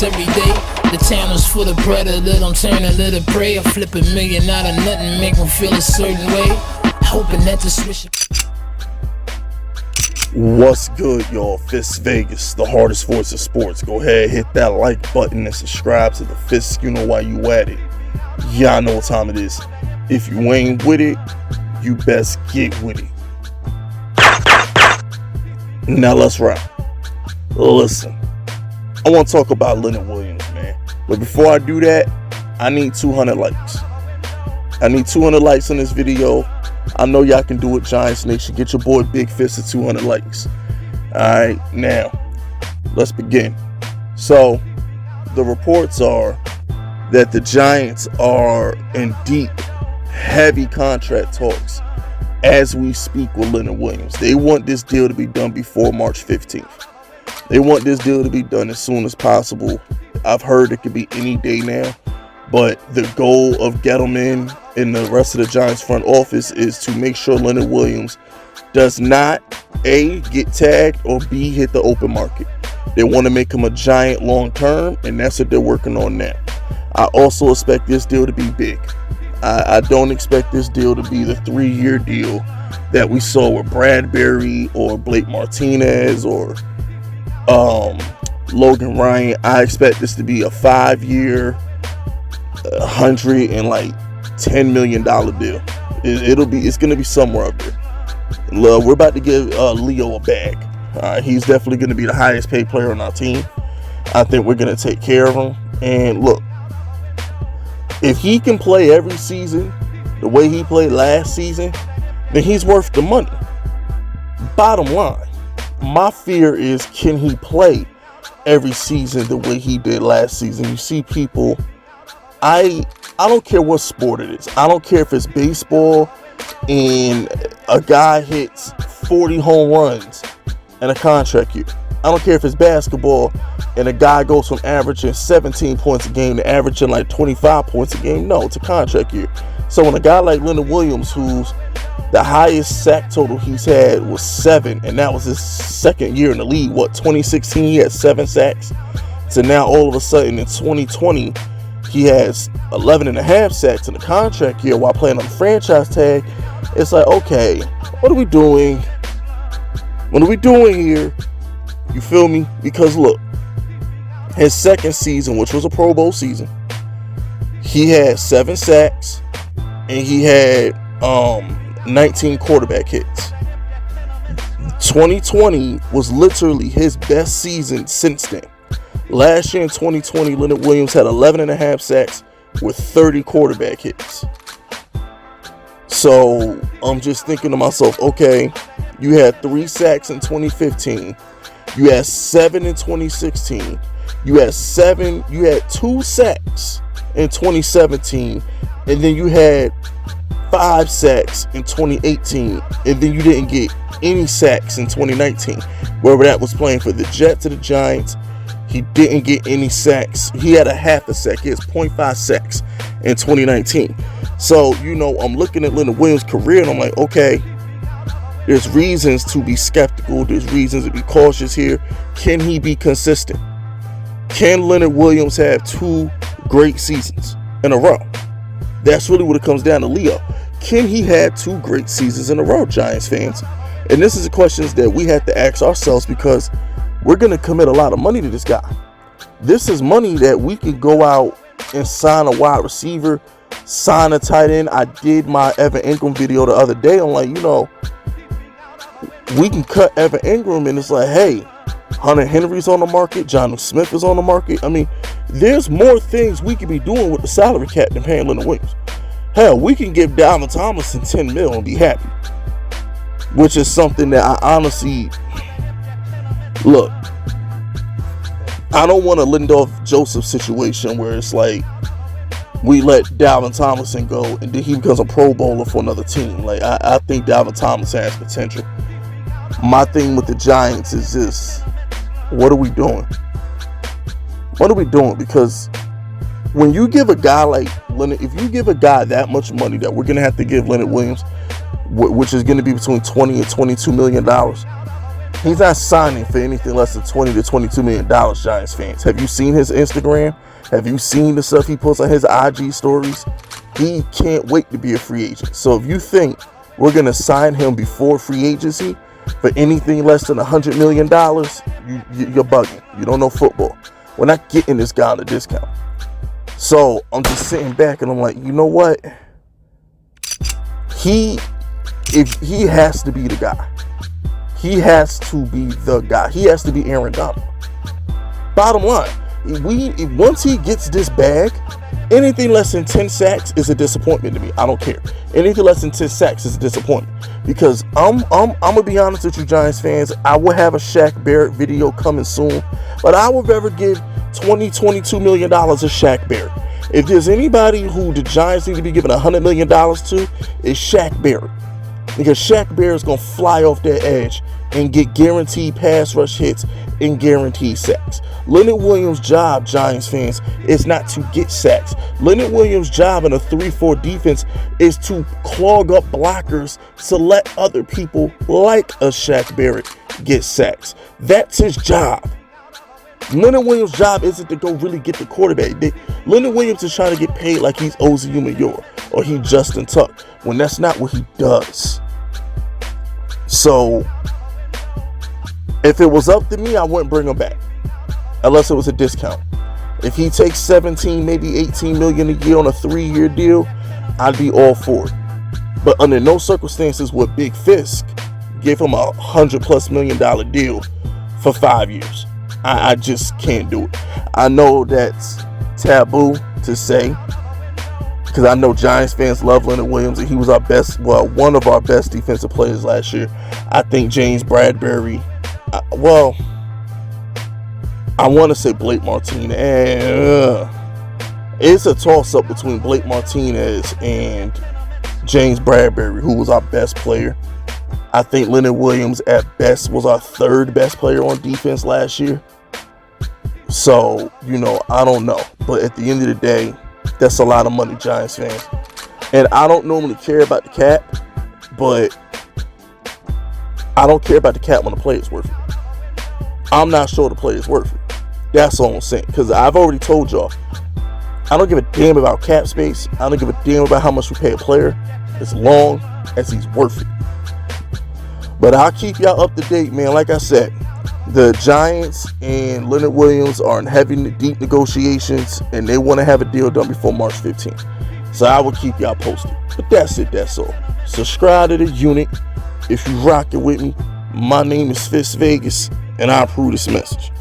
streets every day. The town is full of predator, don't turn a little prey. I flip $1 million out of nothing, make them feel a certain way. Hoping that the switch. What's good, y'all? FISK Vegas, the hardest voice of sports. Go ahead, hit that like button and subscribe to the FISK. You know why you at it. Y'all know what time it is. If you ain't with it, you best get with it. Now let's rap. Listen, I want to talk about Leonard Williams, man. But before I do that, I need 200 likes. I need 200 likes on this video. I know y'all can do it, Giants Nation. Get your boy Big Fist to 200 likes. Alright, now, let's begin. So, the reports are that the Giants are in deep, heavy contract talks as we speak with Leonard Williams. They want this deal to be done before March 15th. They want this deal to be done as soon as possible. I've heard it could be any day now. But the goal of Gettleman and the rest of the Giants front office is to make sure Leonard Williams does not, A, get tagged, or B, hit the open market. They want to make him a Giant long term, and that's what they're working on now. I also expect this deal to be big. I don't expect this deal to be the 3-year deal that we saw with Bradbury or Blake Martinez or Logan Ryan. I expect this to be a 5-year, $110 million deal. It's gonna be somewhere up there. We're about to give Leo a bag. He's definitely gonna be the highest paid player on our team. I think we're gonna take care of him. And look, if he can play every season the way he played last season, then he's worth the money. Bottom line, my fear is, can he play every season the way he did last season? You see people, I don't care what sport it is. I don't care if it's baseball and a guy hits 40 home runs in a contract year. I don't care if it's basketball and a guy goes from averaging 17 points a game to averaging like 25 points a game. No, it's a contract year. So when a guy like Leonard Williams, who's the highest sack total he's had was 7, and that was his second year in the league. 2016 he had 7 sacks. So now all of a sudden in 2020 he has 11.5 sacks in the contract year while playing on the franchise tag. It's like, okay, what are we doing? What are we doing here? You feel me? Because look, his second season, which was a Pro Bowl season, he had 7 sacks and he had 19 quarterback hits. 2020 was literally his best season since then. Last year in 2020, Leonard Williams had 11.5 sacks with 30 quarterback hits. So I'm just thinking to myself, okay, you had 3 sacks in 2015. You had 7 in 2016. You had 2 sacks in 2017. And then you had 5 sacks in 2018. And then you didn't get any sacks in 2019. Wherever that was playing for the Jets or the Giants, he didn't get any sacks. He had a half a sack. He has 0.5 sacks in 2019. So, I'm looking at Leonard Williams' career and I'm like, okay, there's reasons to be skeptical. There's reasons to be cautious here. Can he be consistent? Can Leonard Williams have 2 great seasons in a row? That's really what it comes down to, Leo. Can he have 2 great seasons in a row, Giants fans? And this is the questions that we have to ask ourselves, because we're going to commit a lot of money to this guy. This is money that we can go out and sign a wide receiver, sign a tight end. I did my Evan Ingram video the other day. I'm like, we can cut Evan Ingram and it's like, hey, Hunter Henry's on the market. Jonnu Smith is on the market. I mean, there's more things we could be doing with the salary cap than paying Leonard Williams. Hell, we can give Dalvin Tomlinson $10 million and be happy. Which is something that I honestly, look, I don't want a Lindoff Joseph situation where it's like we let Dalvin Tomlinson go and then he becomes a Pro Bowler for another team. Like, I think Dalvin Tomlinson has potential. My thing with the Giants is this: what are we doing? What are we doing? Because when you give a guy like Leonard, if you give a guy that much money that we're going to have to give Leonard Williams, which is going to be between $20 and $22 million, He's not signing for anything less than $20 to $22 million, Giants fans. Have you seen his Instagram? Have you seen the stuff he posts on his IG stories? He can't wait to be a free agent. So if you think we're going to sign him before free agency for anything less than $100 million, you're bugging. You don't know football. We're not getting this guy on a discount. So I'm just sitting back and I'm like, you know what? He has to be the guy. He has to be the guy. He has to be Aaron Donald. Bottom line, once he gets this bag, anything less than 10 sacks is a disappointment to me. I don't care. Anything less than 10 sacks is a disappointment. Because I'm gonna be honest with you, Giants fans. I will have a Shaq Barrett video coming soon, but I would rather give $22 million to Shaq Barrett. If there's anybody who the Giants need to be giving $100 million to, it's Shaq Barrett. Because Shaq Barrett's going to fly off that edge and get guaranteed pass rush hits and guaranteed sacks. Leonard Williams' job, Giants fans, is not to get sacks. Leonard Williams' job in a 3-4 defense is to clog up blockers to let other people like a Shaq Barrett get sacks. That's his job. Leonard Williams' job isn't to go really get the quarterback. Leonard Williams is trying to get paid like he's Ozzie Umeora or he Justin Tuck, when that's not what he does. So, if it was up to me, I wouldn't bring him back. Unless it was a discount. If he takes 17, maybe 18 million a year on a 3-year deal, I'd be all for it. But under no circumstances would Big FISK give him $100+ million deal for 5 years. I just can't do it. I know that's taboo to say, because I know Giants fans love Leonard Williams, and he was one of our best defensive players last year. I think James Bradbury, I want to say Blake Martinez. It's a toss-up between Blake Martinez and James Bradbury, who was our best player. I think Leonard Williams at best was our 3rd best player on defense last year. So, I don't know. But at the end of the day, that's a lot of money, Giants fans. And I don't normally care about the cap, but I don't care about the cap when the player is worth it. I'm not sure the player is worth it. That's all I'm saying. Because I've already told y'all, I don't give a damn about cap space. I don't give a damn about how much we pay a player as long as he's worth it. But I'll keep y'all up to date, man. Like I said, the Giants and Leonard Williams are in heavy, deep negotiations, and they want to have a deal done before March 15th. So I will keep y'all posted. But that's it. That's all. Subscribe to the unit if you rocking with me. My name is FISK Vegas, and I approve this message.